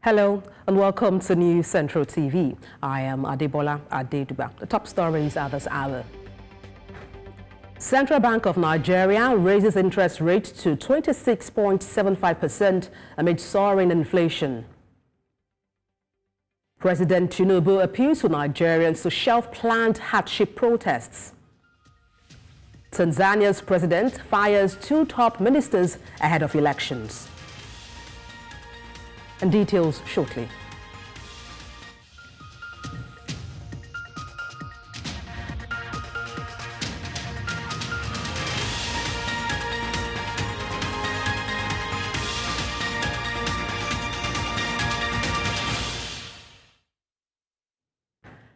Hello and welcome to News Central TV. I am Adebola Adedugba. The top stories at this hour. Central Bank of Nigeria raises interest rate to 26.75% amid soaring inflation. President Tinubu appeals to Nigerians to shelve planned hardship protests. Tanzania's president fires 2 top ministers ahead of elections. And details shortly.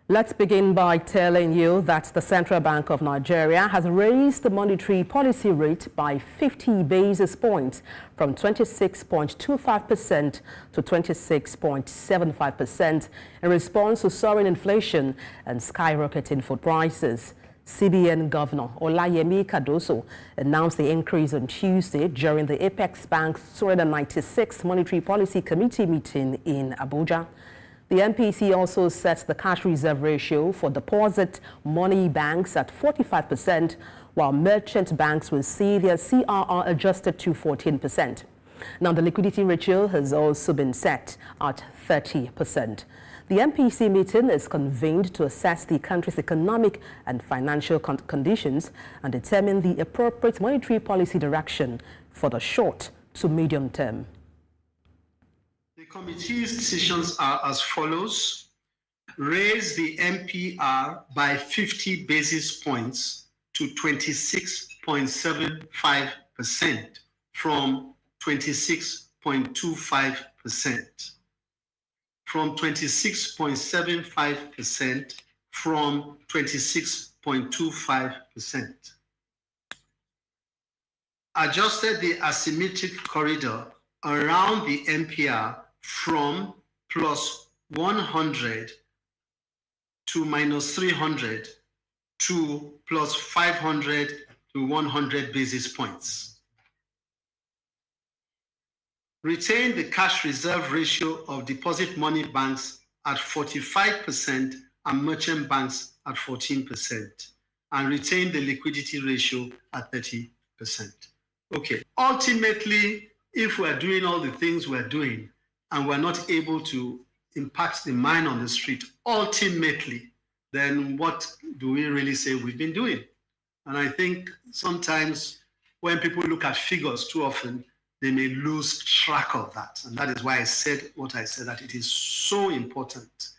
Let's begin by telling you that the Central Bank of Nigeria has raised the monetary policy rate by 50 basis points from 26.25% to 26.75% in response to soaring inflation and skyrocketing food prices. CBN Governor Olayemi Cardoso announced the increase on Tuesday during the Apex Bank's 296th Monetary Policy Committee meeting in Abuja. The MPC also sets the cash reserve ratio for deposit money banks at 45%, while merchant banks will see their CRR adjusted to 14%. Now, the liquidity ratio has also been set at 30%. The MPC meeting is convened to assess the country's economic and financial conditions and determine the appropriate monetary policy direction for the short to medium term. The committee's decisions are as follows. Raise the MPR by 50 basis points to 26.75% from 26.25%. From 26.75% from 26.25%. Adjusted the asymmetric corridor around the MPR from plus 100 to minus 300 to plus 500 to 100 basis points. Retain the cash reserve ratio of deposit money banks at 45% and merchant banks at 14%, and retain the liquidity ratio at 30%. Okay, ultimately, if we're doing all the things we're doing and we're not able to impact the mind on the street, ultimately, then what do we really say we've been doing? And I think sometimes when people look at figures too often, they may lose track of that. And that is why I said what I said, that it is so important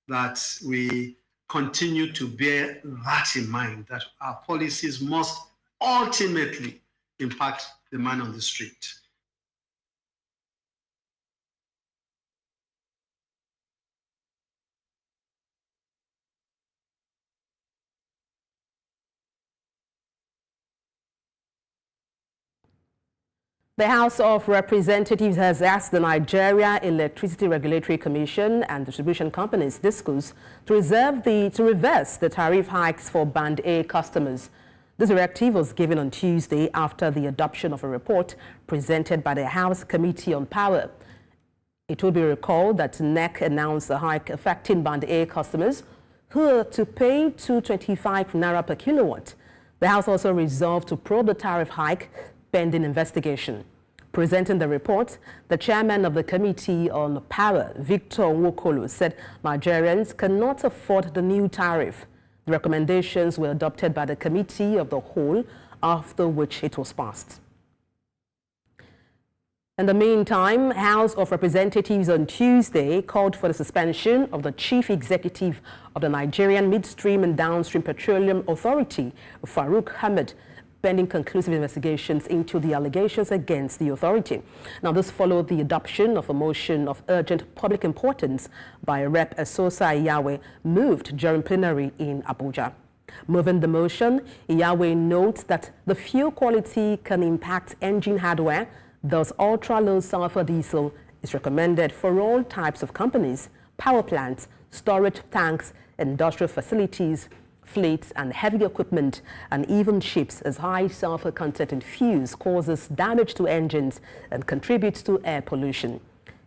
that we continue to bear that in mind, that our policies must ultimately impact the man on the street. The House of Representatives has asked the Nigeria Electricity Regulatory Commission and distribution companies DISCOs to reverse the tariff hikes for Band A customers. This directive was given on Tuesday after the adoption of a report presented by the House Committee on Power. It will be recalled that NEC announced a hike affecting Band A customers who are to pay 225 naira per kilowatt. The House also resolved to probe the tariff hike pending investigation. Presenting the report, the chairman of the Committee on Power, Victor Nwokolo, said Nigerians cannot afford the new tariff. The recommendations were adopted by the Committee of the Whole, after which it was passed. In the meantime, House of Representatives on Tuesday called for the suspension of the Chief Executive of the Nigerian Midstream and Downstream Petroleum Authority, Farouk Ahmed, pending conclusive investigations into the allegations against the authority. Now, this followed the adoption of a motion of urgent public importance by Rep. Esosa Iyawe, moved during plenary in Abuja. Moving the motion, Iyawe notes that the fuel quality can impact engine hardware, thus ultra-low sulfur diesel is recommended for all types of companies, power plants, storage tanks, industrial facilities, fleets and heavy equipment, and even ships, as high sulfur content in fuels causes damage to engines and contributes to air pollution.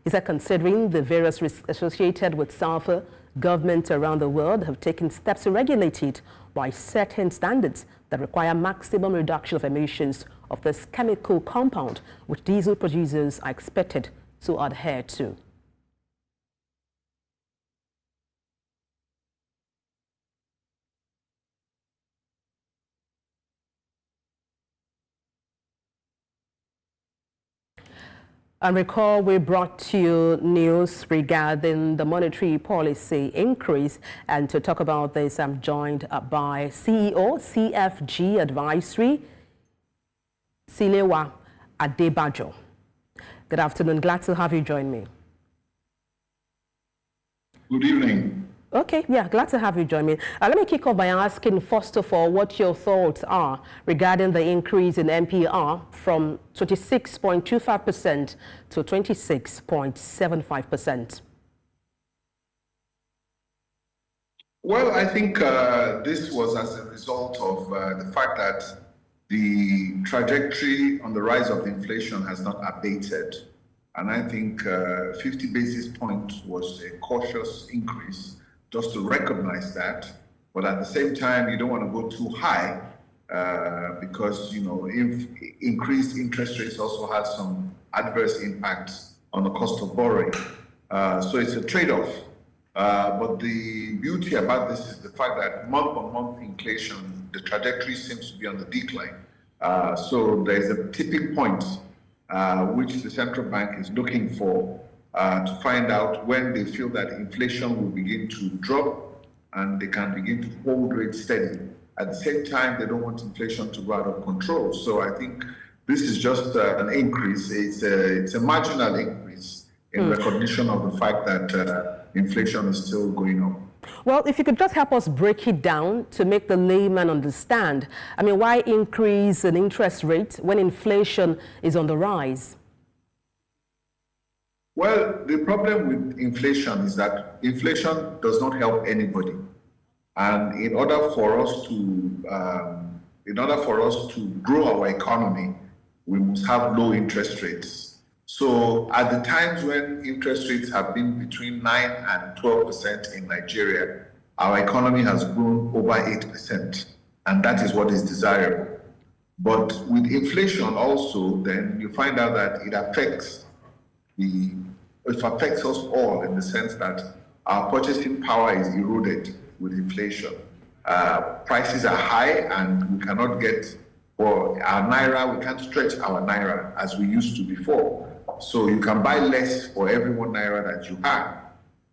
He said considering the various risks associated with sulfur, governments around the world have taken steps to regulate it by setting standards that require maximum reduction of emissions of this chemical compound, which diesel producers are expected to adhere to. And recall, we brought to you news regarding the monetary policy increase. And to talk about this, I'm joined by CEO, CFG Advisory, Tilewa Adebajo. Good afternoon. Glad to have you join me. Good evening. Okay, yeah, glad to have you join me. Let me kick off by asking, first of all, what your thoughts are regarding the increase in MPR from 26.25% to 26.75%. Well, I think this was as a result of the fact that the trajectory on the rise of inflation has not abated. And I think 50 basis points was a cautious increase, just to recognize that. But at the same time, you don't want to go too high because, you know, if increased interest rates also had some adverse impacts on the cost of borrowing. So it's a trade-off. But the beauty about this is the fact that month-on-month inflation, the trajectory seems to be on the decline. So there's a tipping point which the central bank is looking for to find out when they feel that inflation will begin to drop and they can begin to hold rates steady. At the same time, they don't want inflation to go out of control. So I think this is just an increase. It's a marginal increase in recognition of the fact that inflation is still going up. Well, if you could just help us break it down to make the layman understand. I mean, why increase an interest rate when inflation is on the rise? Well, the problem with inflation is that inflation does not help anybody. And in order for us to grow our economy, we must have low interest rates. So at the times when interest rates have been between 9 and 12% in Nigeria, our economy has grown over 8%. And that is what is desirable. But with inflation also, then you find out that it affects us all in the sense that our purchasing power is eroded with inflation. Prices are high and we cannot get, for our naira, we can't stretch our naira as we used to before. So you can buy less for every 1 naira that you have.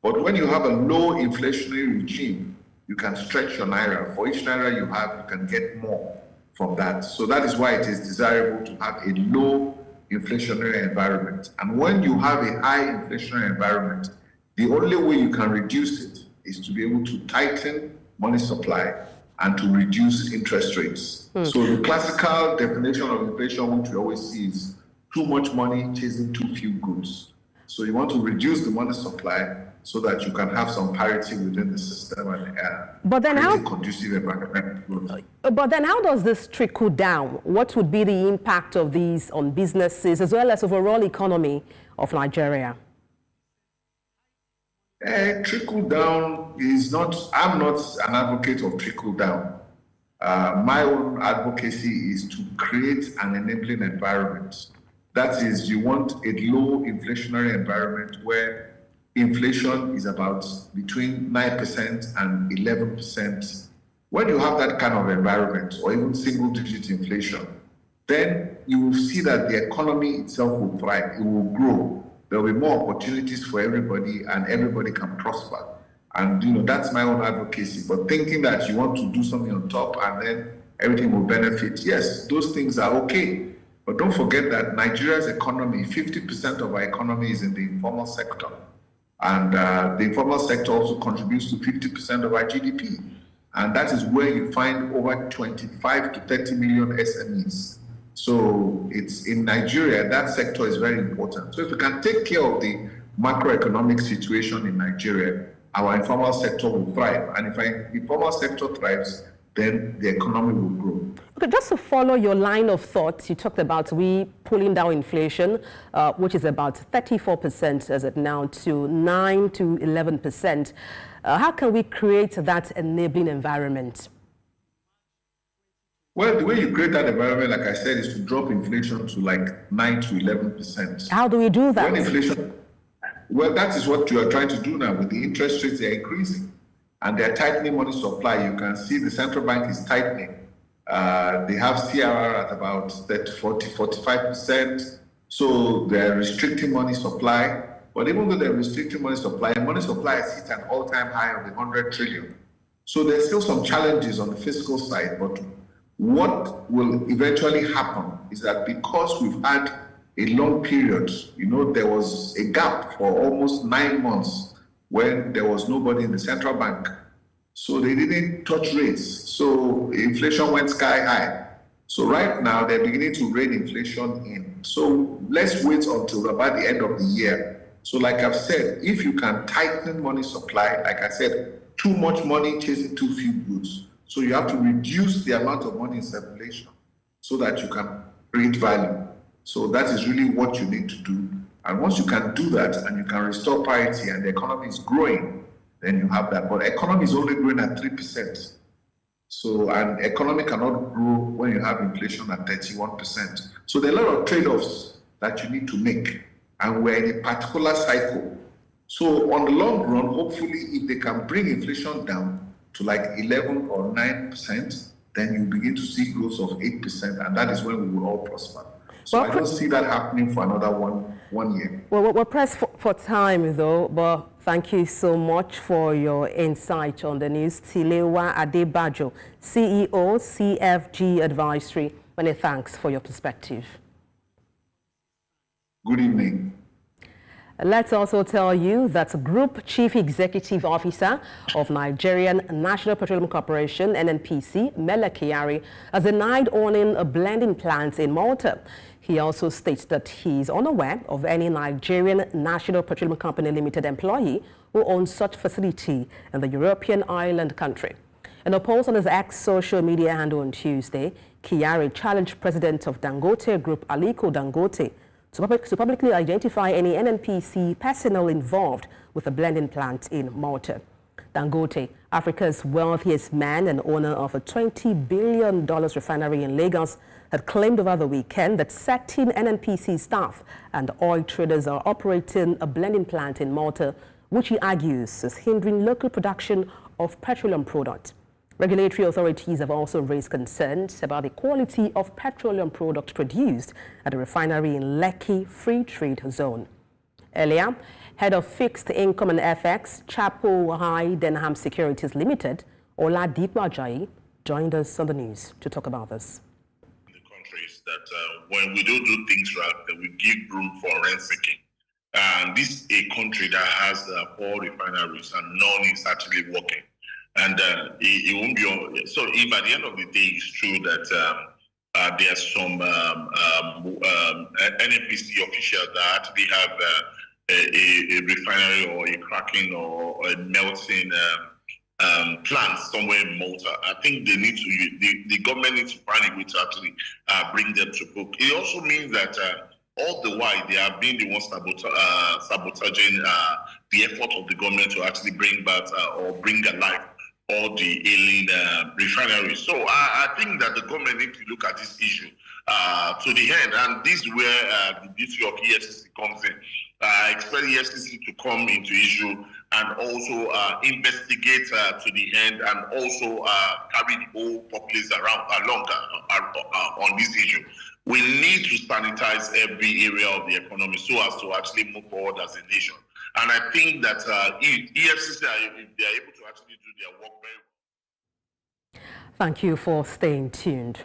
But when you have a low inflationary regime, you can stretch your naira. For each naira you have, you can get more from that. So that is why it is desirable to have a low inflationary environment. And when you have a high inflationary environment, the only way you can reduce it is to be able to tighten money supply and to reduce interest rates. So the classical definition of inflation, which we always see, is too much money chasing too few goods. So you want to reduce the money supply so that you can have some parity within the system and create a conducive environment. But then how does this trickle down? What would be the impact of these on businesses as well as overall economy of Nigeria? Trickle down is not, I'm not an advocate of trickle down. My own advocacy is to create an enabling environment. That is, you want a low inflationary environment where inflation is about between 9% and 11%. When you have that kind of environment, or even single-digit inflation, then you will see that the economy itself will thrive, it will grow. There will be more opportunities for everybody and everybody can prosper. And you know, that's my own advocacy. But thinking that you want to do something on top and then everything will benefit, yes, those things are okay. But don't forget that Nigeria's economy, 50% of our economy is in the informal sector. And the informal sector also contributes to 50% of our GDP. And that is where you find over 25 to 30 million SMEs. So it's in Nigeria, that sector is very important. So if we can take care of the macroeconomic situation in Nigeria, our informal sector will thrive. And if our informal sector thrives, then the economy will grow. Okay, just to follow your line of thought, you talked about we pulling down inflation, which is about 34% as it now, to 9 to 11%. How can we create that enabling environment? Well, the way you create that environment, like I said, is to drop inflation to like 9 to 11%. How do we do that? When inflation, well, that is what you are trying to do now with the interest rates. They're increasing and they're tightening money supply. You can see the central bank is tightening. They have CRR at about 45%. So they're restricting money supply. But even though they're restricting money supply has hit an all-time high of 100 trillion. So there's still some challenges on the fiscal side. But what will eventually happen is that because we've had a long period, there was a gap for almost 9 months when there was nobody in the central bank. So they didn't touch rates. So inflation went sky high. So right now they're beginning to rein inflation in. So let's wait until about the end of the year. So like I've said, if you can tighten money supply, like I said, too much money chasing too few goods. So you have to reduce the amount of money in circulation so that you can create value. So that is really what you need to do. And once you can do that and you can restore parity and the economy is growing, then you have that. But economy is only growing at 3%. So an economy cannot grow when you have inflation at 31%. So there are a lot of trade-offs that you need to make. And we're in a particular cycle. So on the long run, hopefully, if they can bring inflation down to like 11 or 9%, then you begin to see growth of 8%, and that is when we will all prosper. So I don't see that happening for another one year. Well, we're pressed for time, though, but thank you so much for your insight on the news. Tilewa Adebajo, CEO, CFG Advisory. Many thanks for your perspective. Good evening. Let's also tell you that Group Chief Executive Officer of Nigerian National Petroleum Corporation, NNPC, Mele Kyari, has denied owning a blending plant in Malta. He also states that he is unaware of any Nigerian National Petroleum Company Limited employee who owns such facility in the European island country. In a post on his X social media handle on Tuesday, Kyari challenged President of Dangote Group, Aliko Dangote, to publicly identify any NNPC personnel involved with the blending plant in Malta. Dangote, Africa's wealthiest man and owner of a $20 billion refinery in Lagos, had claimed over the weekend that certain NNPC staff and oil traders are operating a blending plant in Malta, which he argues is hindering local production of petroleum products. Regulatory authorities have also raised concerns about the quality of petroleum products produced at the refinery in Lekki Free Trade Zone. Earlier, head of Fixed Income and FX, Chapel High Denham Securities Limited, Adebola, joined us on the news to talk about this. The country is that when we don't do things right, that we give room for rent seeking. And this is a country that has 4 refineries and none is actually working. And it won't be so. If at the end of the day it's true that there's some NNPC officials that actually have a refinery or a cracking or a melting plant somewhere in Malta, I think they need to. The government needs to find a way to actually bring them to book. It also means that all the while they are being the ones sabotaging the effort of the government to actually bring back or bring alive all the ailing refineries. So I think that the government needs to look at this issue to the end, and this is where the duty of EFCC comes in. I expect EFCC to come into issue and also investigate to the end, and also carry the whole populace along on this issue. We need to sanitize every area of the economy so as to actually move forward as a nation. And I think that if EFCC, if they are able to actually do their work very well. Thank you for staying tuned.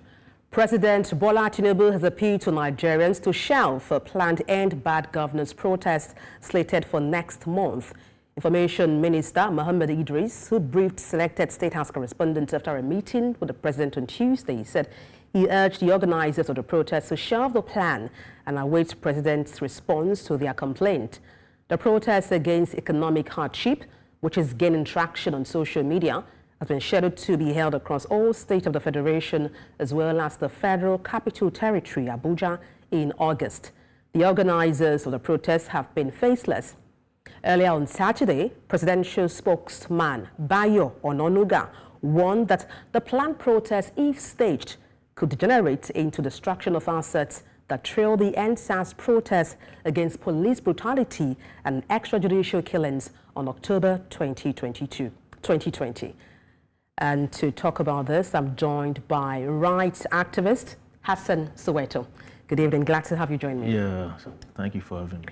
President Bola Tinubu has appealed to Nigerians to shelve a planned EndBadGovernance protest slated for next month. Information Minister Mohammed Idris, who briefed selected State House correspondents after a meeting with the President on Tuesday, said he urged the organizers of the protest to shelve the plan and await the President's response to their complaint. The protest against economic hardship, which is gaining traction on social media, has been scheduled to be held across all states of the Federation as well as the Federal Capital Territory, Abuja, in August. The organizers of the protests have been faceless. Earlier on Saturday, presidential spokesman Bayo Ononuga warned that the planned protest, if staged, could degenerate into destruction of assets that trail the NSAS protests against police brutality and extrajudicial killings on October 2020. And to talk about this, I'm joined by rights activist Hassan Soweto. Good evening. Glad to have you join me. Yeah, thank you for having me.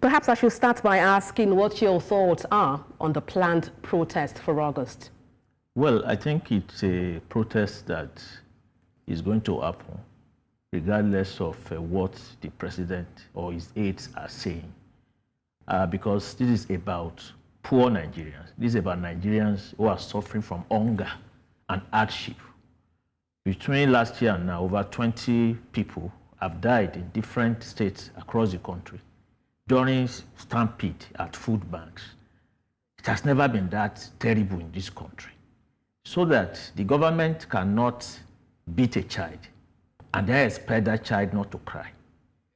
Perhaps I should start by asking what your thoughts are on the planned protest for August. Well, I think it's a protest that is going to happen regardless of what the president or his aides are saying. Because this is about poor Nigerians. This is about Nigerians who are suffering from hunger and hardship. Between last year and now, over 20 people have died in different states across the country during stampede at food banks. It has never been that terrible in this country. So that the government cannot beat a child and then expect that child not to cry.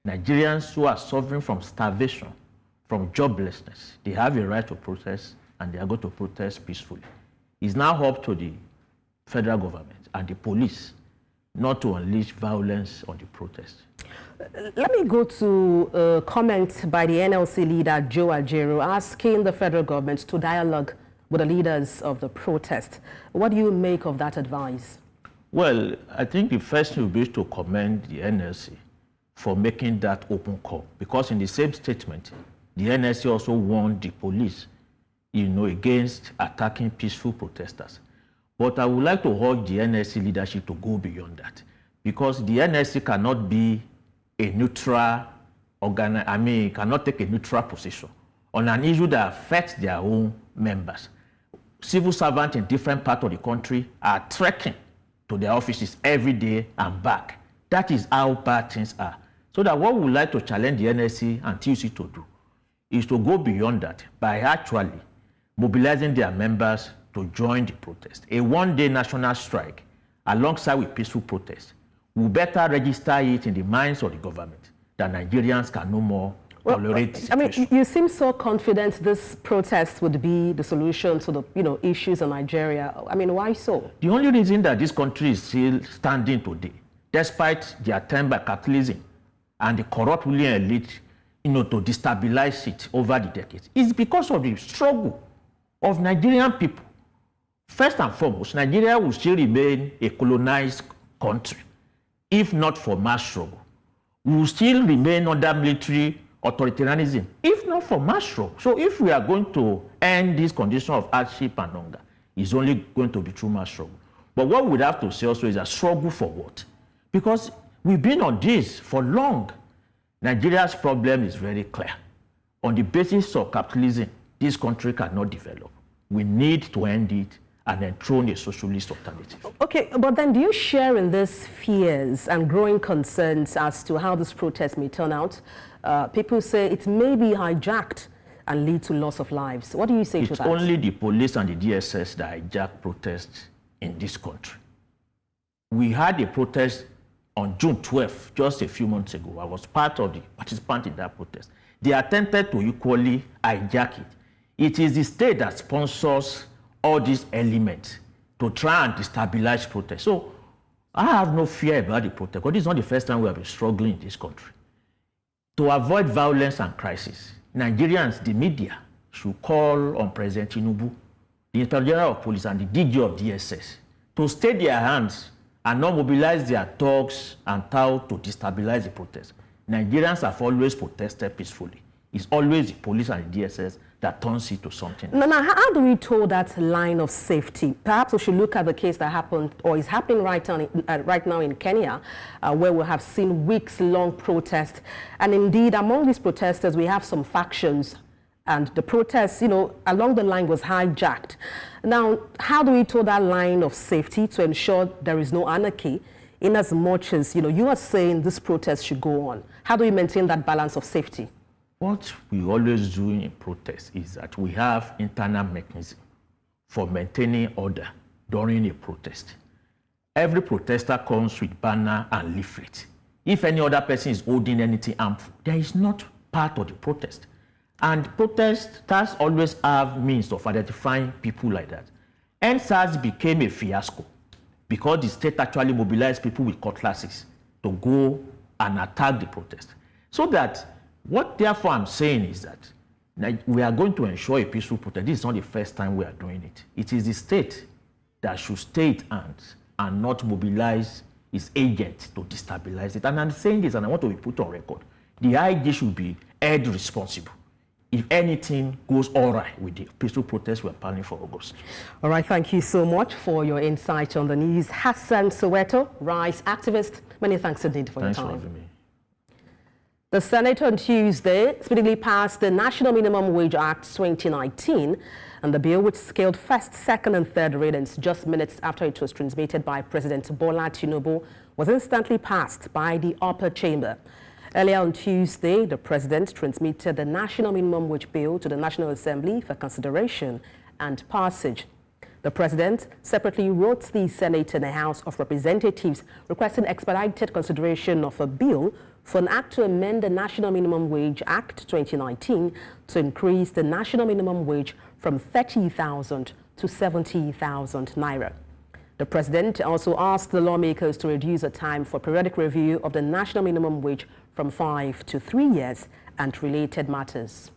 Nigerians who are suffering from starvation, from joblessness, they have a right to protest and they are going to protest peacefully. It's now up to the federal government and the police not to unleash violence on the protest. Let me go to a comment by the NLC leader, Joe Ajero, asking the federal government to dialogue with the leaders of the protest. What do you make of that advice? Well, I think the first thing would be to commend the NLC for making that open call, because in the same statement, the NLC also warned the police, against attacking peaceful protesters. But I would like to urge the NLC leadership to go beyond that, because the NLC cannot be a neutral cannot take a neutral position on an issue that affects their own members. Civil servants in different parts of the country are trekking to their offices every day and back. That is how bad things are. So that what we would like to challenge the NLC and TUC to do is to go beyond that by actually mobilizing their members to join the protest. A one-day national strike alongside with peaceful protest will better register it in the minds of the government that Nigerians can no more tolerate the situation. I mean, you seem so confident this protest would be the solution to the issues in Nigeria. I mean, why so? The only reason that this country is still standing today, despite the attempt by capitalism and the corrupt ruling elite, to destabilize it over the decades, is because of the struggle of Nigerian people. First and foremost, Nigeria will still remain a colonized country, if not for mass struggle. We will still remain under military authoritarianism, if not for mass struggle. So if we are going to end this condition of hardship and hunger, it's only going to be through mass struggle. But what we have to say also is a struggle for what? Because we've been on this for long. Nigeria's problem is very clear. On the basis of capitalism, this country cannot develop. We need to end it and enthrone a socialist alternative. Okay, but then do you share in these fears and growing concerns as to how this protest may turn out? People say it may be hijacked and lead to loss of lives. What do you say to that? It's only the police and the DSS that hijack protests in this country. We had a protest on June 12th, just a few months ago. I was part of the participants in that protest. They attempted to equally hijack it. It is the state that sponsors all these elements to try and destabilize protests. So I have no fear about the protest, because this is not the first time we have been struggling in this country. To avoid violence and crisis, Nigerians, the media, should call on President Tinubu, the Inspector General of Police, and the DG of DSS to stay their hands and not mobilize their thugs and tout to destabilize the protest. Nigerians have always protested peacefully. It's always the police and the DSS that turns it to something. Now, how do we toe that line of safety? Perhaps we should look at the case that happened or is happening right now in Kenya, where we have seen weeks-long protests. And indeed, among these protesters, we have some factions. And the protest, along the line was hijacked. Now, how do we toe that line of safety to ensure there is no anarchy, in as much as, you are saying this protest should go on? How do we maintain that balance of safety? What we always do in protest is that we have internal mechanism for maintaining order during a protest. Every protester comes with banner and leaflet. If any other person is holding anything harmful, there is not part of the protest. And protesters always have means of identifying people like that. EndSARS became a fiasco because the state actually mobilized people with cutlasses to go and attack the protest. So that, what therefore I'm saying is that we are going to ensure a peaceful protest. This is not the first time we are doing it. It is the state that should stay its hands and not mobilize its agents to destabilize it. And I'm saying this, and I want to be put on record. The IG should be held responsible if anything goes all right with the peaceful protest we're planning for August. All right, thank you so much for your insight on the news. Hassan Soweto, rights activist, many thanks indeed for your time. Thanks for having me. The Senate on Tuesday speedily passed the National Minimum Wage Act 2019, and the bill, which scaled first, second and third readings just minutes after it was transmitted by President Bola Tinubu, was instantly passed by the upper chamber. Earlier on Tuesday, the President transmitted the National Minimum Wage Bill to the National Assembly for consideration and passage. The President separately wrote the Senate and the House of Representatives requesting expedited consideration of a bill for an act to amend the National Minimum Wage Act 2019 to increase the national minimum wage from 30,000 to 70,000 naira. The President also asked the lawmakers to reduce the time for periodic review of the national minimum wage from 5 to 3 years and related matters.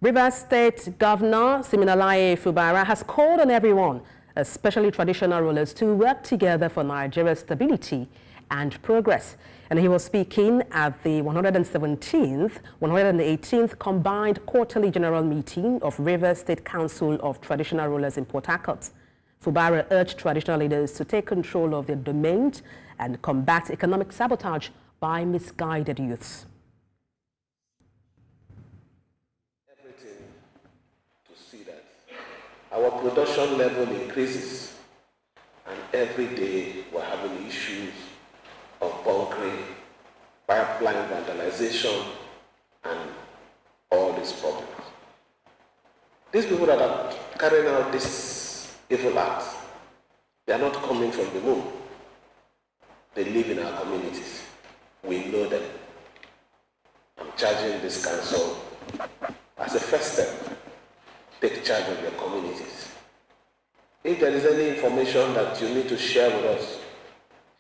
Rivers State Governor Siminalayi Fubara has called on everyone, especially traditional rulers, to work together for Nigeria's stability and progress. And he was speaking at the 118th Combined Quarterly General Meeting of Rivers State Council of Traditional Rulers in Port Harcourt. Fubara urged traditional leaders to take control of their domains and combat economic sabotage by misguided youths. Everything to see that our production level increases, and every day we're having issues of bunkering, pipeline vandalization, and all these problems. These people that are carrying out these evil acts, they are not coming from the moon. They live in our communities. We know them. I'm charging this council as a first step. Take charge of your communities. If there is any information that you need to share with us,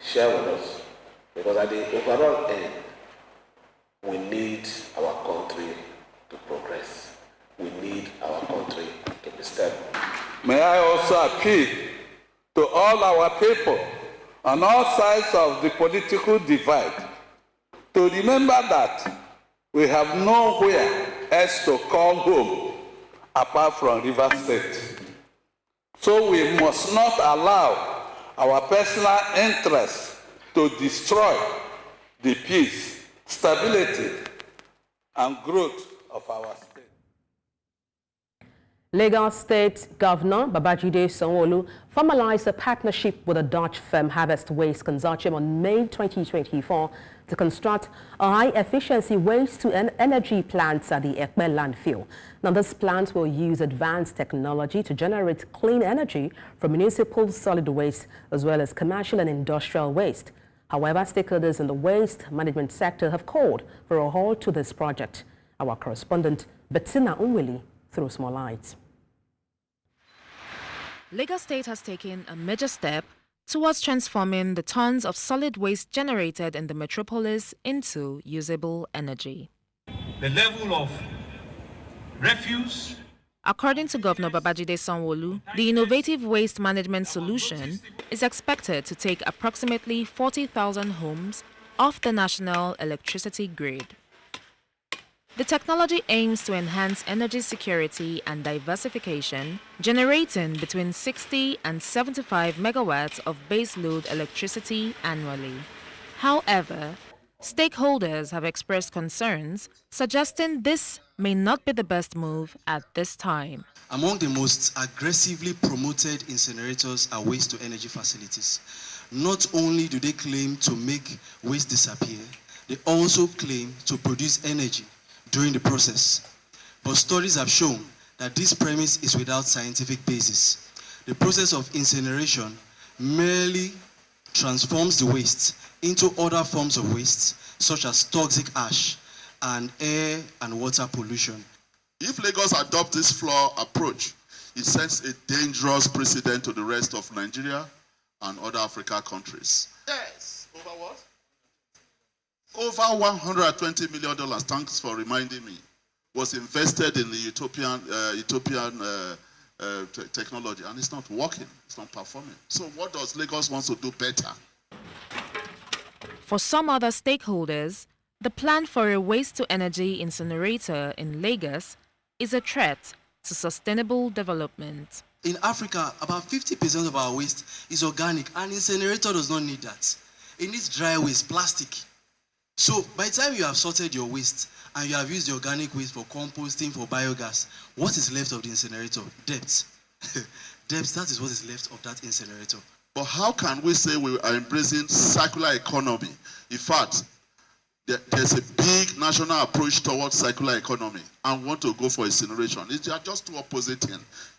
share with us. Because at the overall end, we need our country to progress. We need our country to be stable. May I also appeal to all our people on all sides of the political divide to remember that we have nowhere else to call home apart from River State. So we must not allow our personal interests to destroy the peace, stability, and growth of our state. Lagos State Governor Babajide Sanwo-Olu formalized a partnership with the Dutch firm Harvest Waste Consortium on May 2024 to construct a high-efficiency waste-to-energy plant at the Ekpe landfill. Now, this plant will use advanced technology to generate clean energy from municipal solid waste as well as commercial and industrial waste. However, stakeholders in the waste management sector have called for a halt to this project. Our correspondent Bettina Unwili throws more light. Lagos State has taken a major step towards transforming the tons of solid waste generated in the metropolis into usable energy. The level of refuse. According to Governor Babajide Sanwo-Olu, the innovative waste management solution is expected to take approximately 40,000 homes off the national electricity grid. The technology aims to enhance energy security and diversification, generating between 60 and 75 megawatts of baseload electricity annually. However, stakeholders have expressed concerns, suggesting this may not be the best move at this time. Among the most aggressively promoted incinerators are waste-to-energy facilities. Not only do they claim to make waste disappear, they also claim to produce energy during the process. but studies have shown that this premise is without scientific basis. The process of incineration merely transforms the waste into other forms of waste, such as toxic ash and air and water pollution. If Lagos adopts this flawed approach, it sets a dangerous precedent to the rest of Nigeria and other African countries. Yes. Over what? Over $120 million, thanks for reminding me, was invested in the utopian technology, and it's not working, it's not performing. So what does Lagos want to do better? For some other stakeholders, the plan for a waste-to-energy incinerator in Lagos is a threat to sustainable development. In Africa, about 50% of our waste is organic, and incinerator does not need that. It needs dry waste, plastic. So by the time you have sorted your waste and you have used the organic waste for composting, for biogas, what is left of the incinerator? Debt. Debt, that is what is left of that incinerator. But how can we say we are embracing circular economy? In fact, there's a big national approach towards circular economy and want to go for incineration. It's just two opposite things.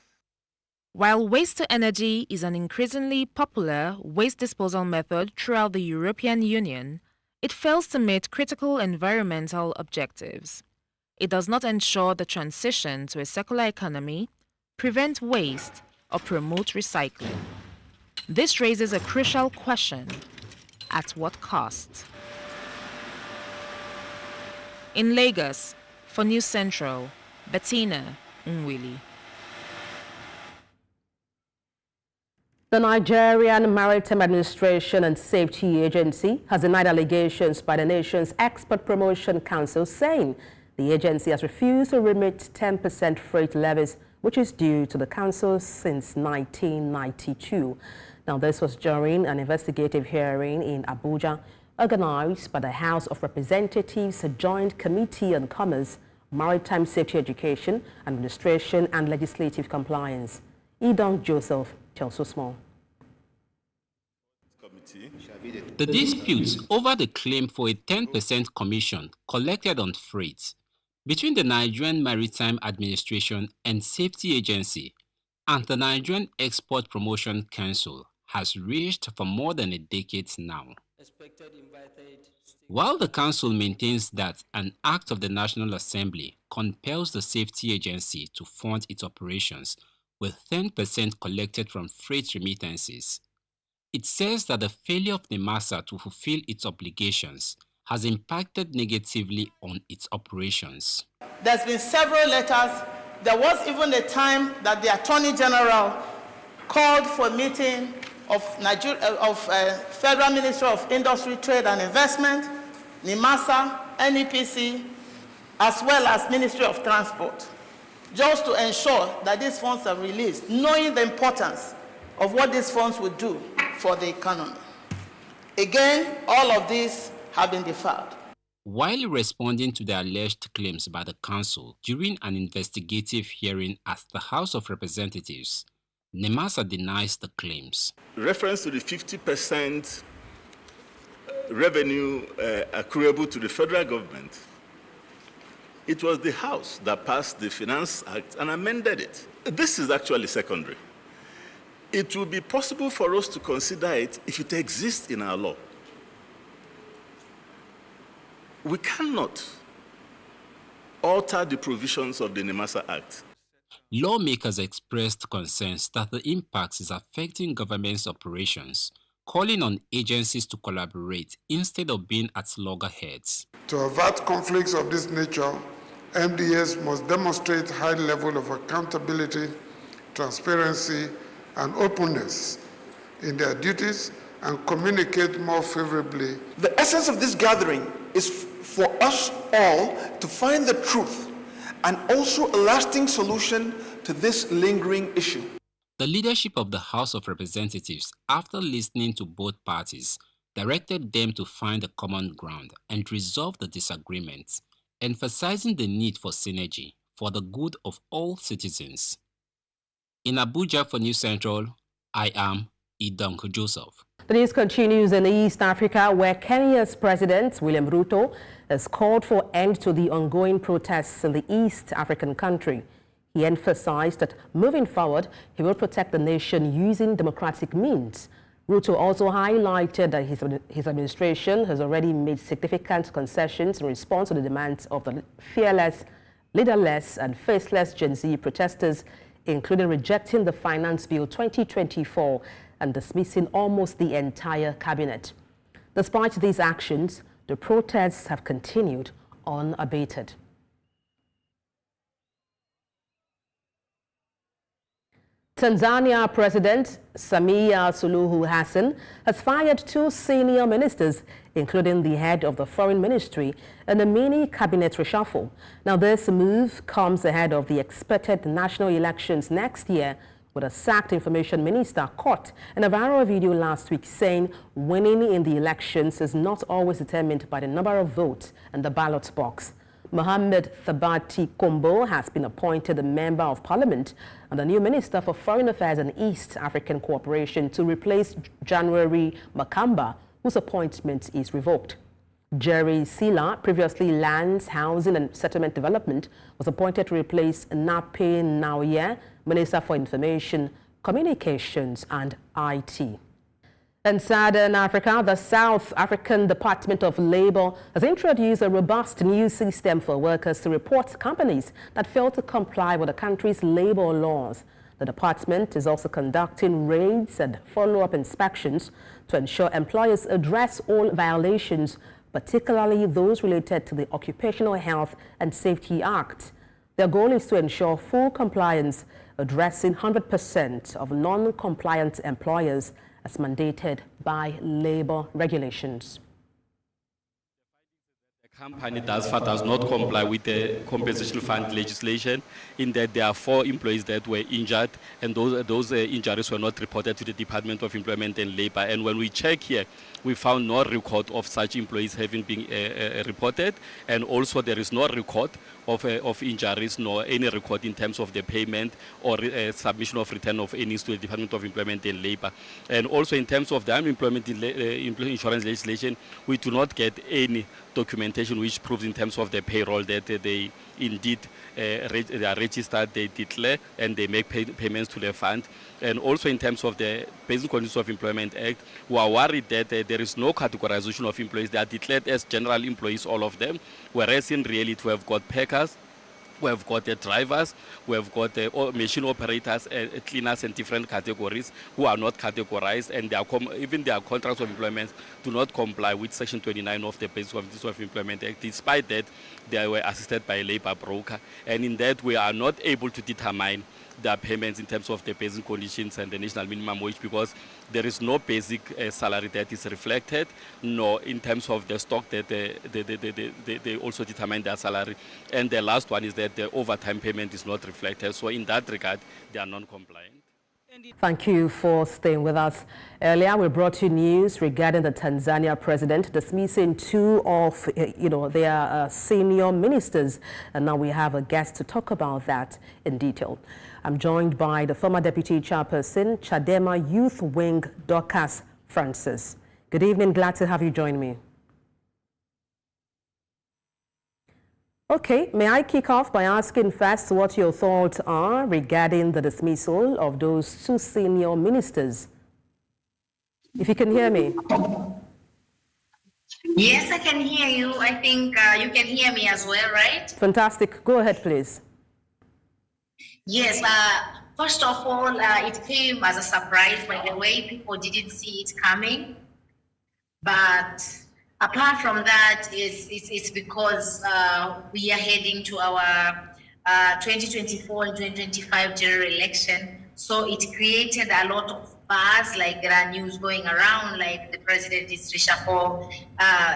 While waste-to-energy is an increasingly popular waste disposal method throughout the European Union, it fails to meet critical environmental objectives. It does not ensure the transition to a circular economy, prevent waste, or promote recycling. This raises a crucial question: at what cost? In Lagos, for News Central, Bettina Nwili. The Nigerian Maritime Administration and Safety Agency has denied allegations by the nation's Export Promotion Council, saying the agency has refused to remit 10% freight levies, which is due to the council since 1992. Now, this was during an investigative hearing in Abuja, organized by the House of Representatives Joint Committee on Commerce, Maritime Safety Education, Administration and Legislative Compliance. Idong Joseph tells us more. The dispute over the claim for a 10% commission collected on freight between the Nigerian Maritime Administration and Safety Agency and the Nigerian Export Promotion Council has raged for more than a decade now. While the council maintains that an act of the National Assembly compels the Safety Agency to fund its operations with 10% collected from freight remittances, it says that the failure of NIMASA to fulfill its obligations has impacted negatively on its operations. There's been several letters. There was even a time that the Attorney General called for a meeting of Federal Ministry of Industry, Trade and Investment, NIMASA, NEPC, as well as Ministry of Transport, just to ensure that these funds are released, knowing the importance of what these funds would do for the economy. Again, all of these have been deferred. While responding to the alleged claims by the council during an investigative hearing at the House of Representatives, NIMASA denies the claims. Reference to the 50% revenue accruable to the federal government, it was the House that passed the Finance Act and amended it. This is actually secondary. It will be possible for us to consider it if it exists in our law. We cannot alter the provisions of the NIMASA Act. Lawmakers expressed concerns that the impact is affecting government's operations, calling on agencies to collaborate instead of being at loggerheads. To avert conflicts of this nature, MDS must demonstrate high level of accountability, transparency, and openness in their duties and communicate more favorably. The essence of this gathering is for us all to find the truth and also a lasting solution to this lingering issue. The leadership of the House of Representatives, after listening to both parties, directed them to find a common ground and resolve the disagreements, emphasizing the need for synergy for the good of all citizens. In Abuja for News Central, I am Idong Joseph. The news continues in East Africa, where Kenya's President William Ruto has called for end to the ongoing protests in the East African country. He emphasized that moving forward, he will protect the nation using democratic means. Ruto also highlighted that his administration has already made significant concessions in response to the demands of the fearless, leaderless and faceless Gen Z protesters, including rejecting the Finance Bill 2024 and dismissing almost the entire cabinet. Despite these actions, the protests have continued unabated. Tanzania President Samia Suluhu Hassan has fired 2 senior ministers, including the head of the Foreign Ministry, and a mini cabinet reshuffle. Now, this move comes ahead of the expected national elections next year, with a sacked information minister caught in a viral video last week saying winning in the elections is not always determined by the number of votes in the ballot box. Mohammed Thabati Kombo has been appointed a member of parliament and the new Minister for Foreign Affairs and East African Cooperation to replace January Makamba, whose appointment is revoked. Jerry Sila, previously Lands, Housing and Settlement Development, was appointed to replace Nape Nauye, Minister for Information, Communications and IT. In Southern Africa, the South African Department of Labour has introduced a robust new system for workers to report companies that fail to comply with the country's labour laws. The department is also conducting raids and follow-up inspections to ensure employers address all violations, particularly those related to the Occupational Health and Safety Act. Their goal is to ensure full compliance, addressing 100% of non-compliant employers as mandated by labour regulations. The company does not comply with the compensation fund legislation, in that there are 4 employees that were injured, and those injuries were not reported to the Department of Employment and Labour. And when we check here, we found no record of such employees having been reported, and also there is no record of injuries, nor any record in terms of the payment or submission of return of earnings to the Department of Employment and Labour. And also in terms of the unemployment insurance legislation, we do not get any documentation which proves in terms of the payroll that they indeed they are registered, they declare, and they make payments to the fund. And also in terms of the Basic Conditions of Employment Act, we are worried that there is no categorization of employees. They are declared as general employees, all of them, whereas in reality we have got packers, we have got the drivers, we have got the machine operators, cleaners, and different categories who are not categorized, and even their contracts of employment do not comply with Section 29 of the Basic Conditions of Employment Act. Despite that, they were assisted by a labor broker, and in that we are not able to determine their payments in terms of the basic conditions and the national minimum wage, because there is no basic salary that is reflected, nor in terms of the stock that they also determine their salary. And the last one is that the overtime payment is not reflected. So in that regard, they are non-compliant. Thank you for staying with us. Earlier, we brought you news regarding the Tanzania president dismissing 2 of their senior ministers. And now we have a guest to talk about that in detail. I'm joined by the former deputy chairperson, Chadema Youth Wing, Dorcas Francis. Good evening. Glad to have you join me. Okay, may I kick off by asking first what your thoughts are regarding the dismissal of those 2 senior ministers? If you can hear me. Yes, I can hear you. I think you can hear me as well, right? Fantastic. Go ahead, please. Yes, first of all, it came as a surprise, by the way. People didn't see it coming. But apart from that, it's because we are heading to our 2024 and 2025 general election. So it created a lot of buzz, like there are news going around, like the president is reshuffle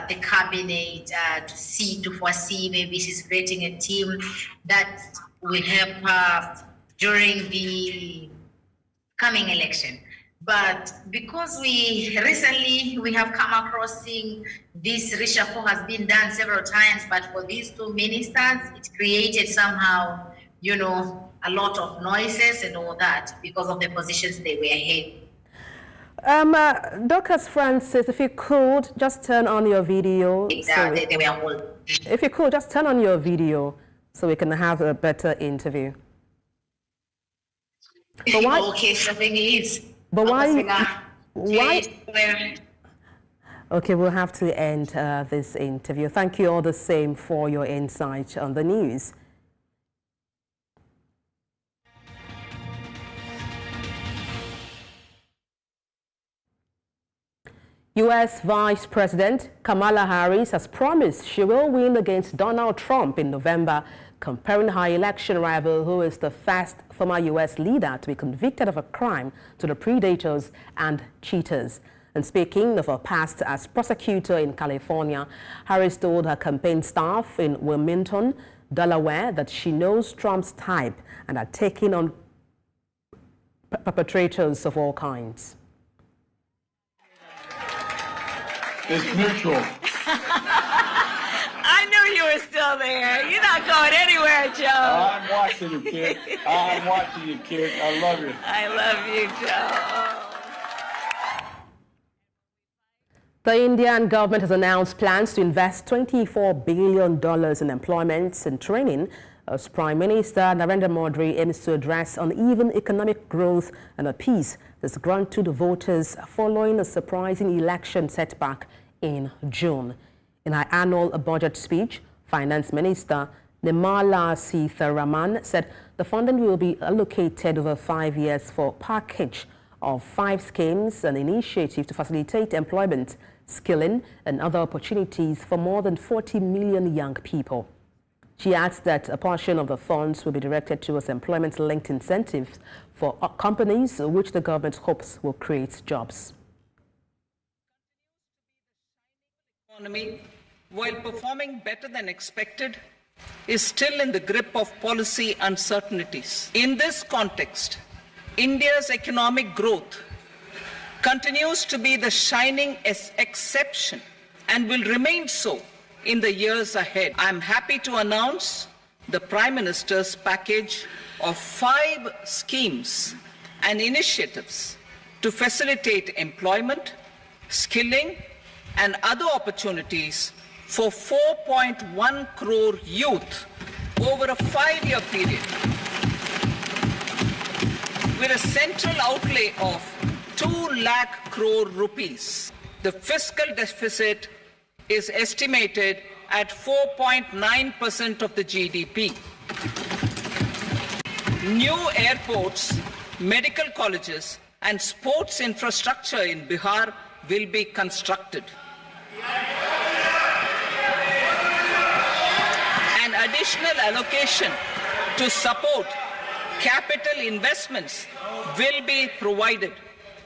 the cabinet to foresee maybe she's creating a team that will help during the coming election. But because we have come across seeing this reshuffle has been done several times, but for these 2 ministers, it created somehow, a lot of noises and all that because of the positions they were in. Dorcas Francis, if you could just turn on your video. If you could just turn on your video so we can have a better interview. But why? Okay, so thing is. But why? Okay, we'll have to end this interview. Thank you all the same for your insight on the news. U.S. Vice President Kamala Harris has promised she will win against Donald Trump in November, comparing her election rival, who is the first former U.S. leader to be convicted of a crime, to the predators and cheaters. And speaking of her past as prosecutor in California, Harris told her campaign staff in Wilmington, Delaware, that she knows Trump's type and are taking on perpetrators of all kinds. It's mutual. I knew you were still there. You're not going anywhere, Joe. I'm watching you, kid. I'm watching you, kid. I love you. I love you, Joe. The Indian government has announced plans to invest $24 billion in employment and training as Prime Minister Narendra Modi aims to address uneven economic growth and a peace that's granted to voters following a surprising election setback in June. In her annual budget speech, Finance Minister Nirmala Sitharaman said the funding will be allocated over 5 years for a package of 5 schemes and initiatives to facilitate employment, skilling, and other opportunities for more than 40 million young people. She adds that a portion of the funds will be directed towards employment-linked incentives for companies, which the government hopes will create jobs. Economy, while performing better than expected, is still in the grip of policy uncertainties. In this context, India's economic growth continues to be the shining exception and will remain so in the years ahead. I'm happy to announce the Prime Minister's package of 5 schemes and initiatives to facilitate employment, skilling, and other opportunities for 4.1 crore youth over a 5-year period, with a central outlay of 2 lakh crore rupees. The fiscal deficit is estimated at 4.9% of the GDP. New airports, medical colleges, and sports infrastructure in Bihar will be constructed. An additional allocation to support capital investments will be provided.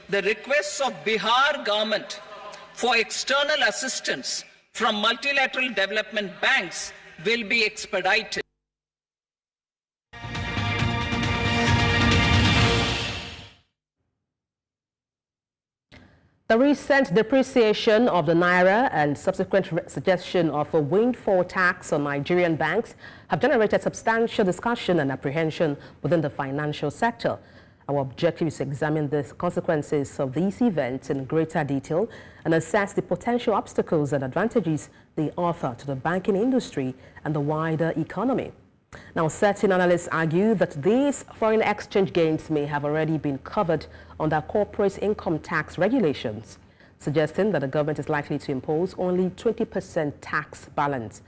The requests of Bihar government for external assistance from multilateral development banks will be expedited. The recent depreciation of the naira and subsequent suggestion of a windfall tax on Nigerian banks have generated substantial discussion and apprehension within the financial sector. Our objective is to examine the consequences of these events in greater detail and assess the potential obstacles and advantages they offer to the banking industry and the wider economy. Now, certain analysts argue that these foreign exchange gains may have already been covered under corporate income tax regulations, suggesting that the government is likely to impose only 20% tax balance.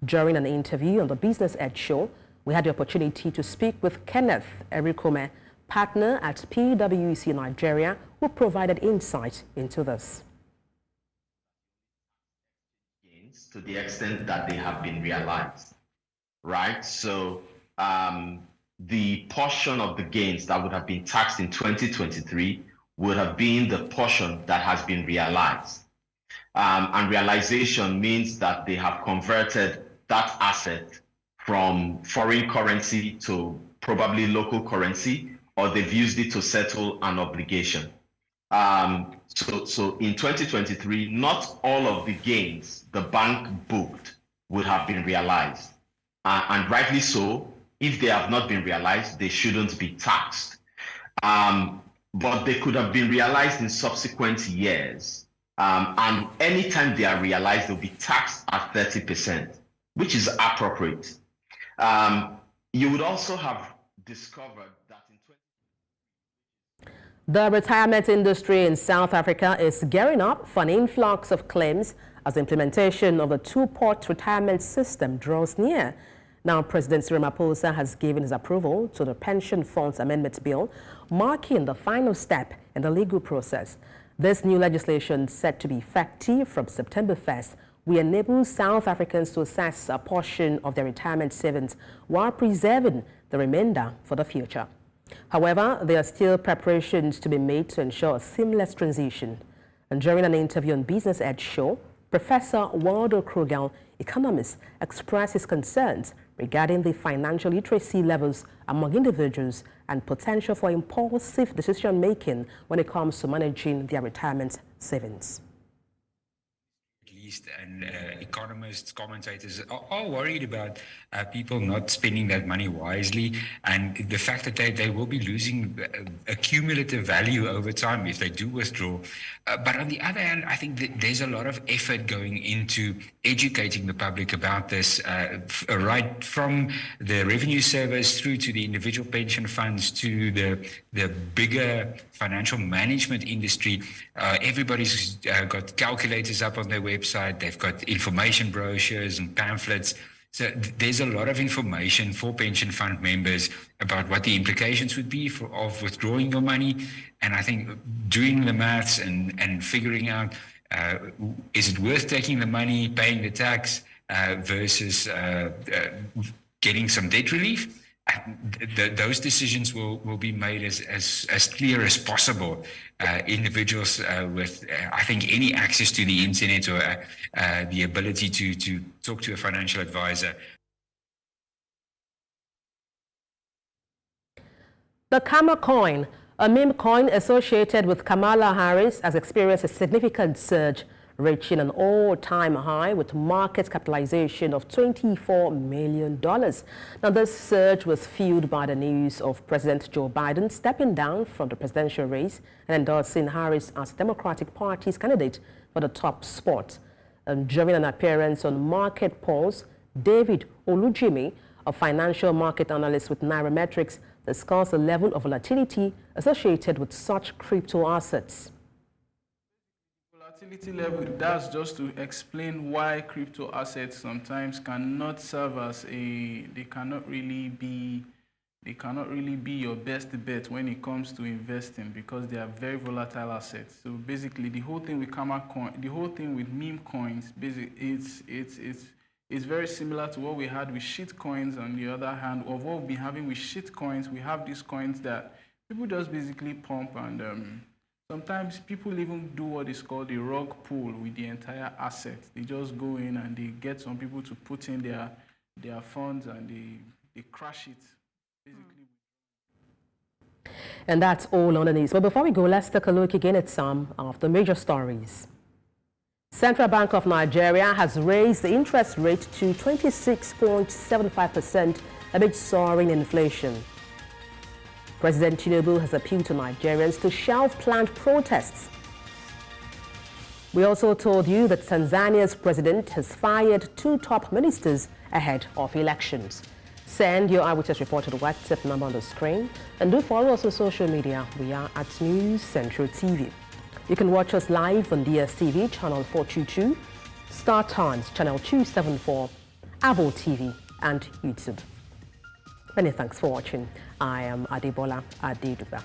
During an interview on the Business Edge show, we had the opportunity to speak with Kenneth Erikome, partner at PwC Nigeria, who provided insight into this. To the extent that they have been realized, right? So the portion of the gains that would have been taxed in 2023 would have been the portion that has been realized. And realization means that they have converted that asset from foreign currency to probably local currency, or they've used it to settle an obligation. So in 2023, not all of the gains the bank booked would have been realized. And rightly so, if they have not been realized, they shouldn't be taxed. but they could have been realized in subsequent years. And anytime they are realized, they'll be taxed at 30%, which is appropriate. You would also have discovered that in The retirement industry in South Africa is gearing up for an influx of claims as the implementation of the two-pot retirement system draws near. Now, President Cyril Ramaphosa has given his approval to the Pension Funds Amendment Bill, marking the final step in the legal process. This new legislation, set to be effective from September 1st, will enable South Africans to assess a portion of their retirement savings while preserving the remainder for the future. However, there are still preparations to be made to ensure a seamless transition. And during an interview on Business Edge Show, Professor Waldo Krugel, economist, expressed his concerns regarding the financial literacy levels among individuals and potential for impulsive decision-making when it comes to managing their retirement savings. And economists, commentators are worried about people not spending that money wisely, and the fact that they will be losing a cumulative value over time if they do withdraw. But on the other hand, I think that there's a lot of effort going into educating the public about this, right from the revenue service through to the individual pension funds to the bigger financial management industry. Everybody's got calculators up on their website. They've got information brochures and pamphlets. So there's a lot of information for pension fund members about what the implications would be of withdrawing your money. And I think doing the maths and figuring out, is it worth taking the money, paying the tax versus getting some debt relief? Those decisions will be made as clear as possible. Individuals with, I think, any access to the internet or the ability to talk to a financial advisor. The Kama coin, a meme coin associated with Kamala Harris, has experienced a significant surge, reaching an all-time high with market capitalization of $24 million. Now, this surge was fueled by the news of President Joe Biden stepping down from the presidential race and endorsing Harris as the Democratic Party's candidate for the top spot. And during an appearance on Market Pulse, David Olujimi, a financial market analyst with Nairametrics, discussed the level of volatility associated with such crypto assets. Volatility level, that's just to explain why crypto assets sometimes cannot serve as they cannot really be your best bet when it comes to investing, because they are very volatile assets. So basically, the whole thing with Kama coin, the whole thing with meme coins, basically it's very similar to what we had with shit coins. On the other hand, of what we've been having with shit coins, we have these coins that people just basically pump, and sometimes people even do what is called a rug pull with the entire asset. They just go in and they get some people to put in their funds, and they crash it, basically. And that's all on the news. But before we go, let's take a look again at some of the major stories. Central Bank of Nigeria has raised the interest rate to 26.75% amid soaring inflation. President Tinubu has appealed to Nigerians to shelve planned protests. We also told you that Tanzania's president has fired 2 top ministers ahead of elections. Send your eyewitness report to the WhatsApp number on the screen, and do follow us on social media. We are at News Central TV. You can watch us live on DSTV channel 422, Star Times channel 274, Avo TV, and YouTube. Many thanks for watching. I am Adebola Adedugba.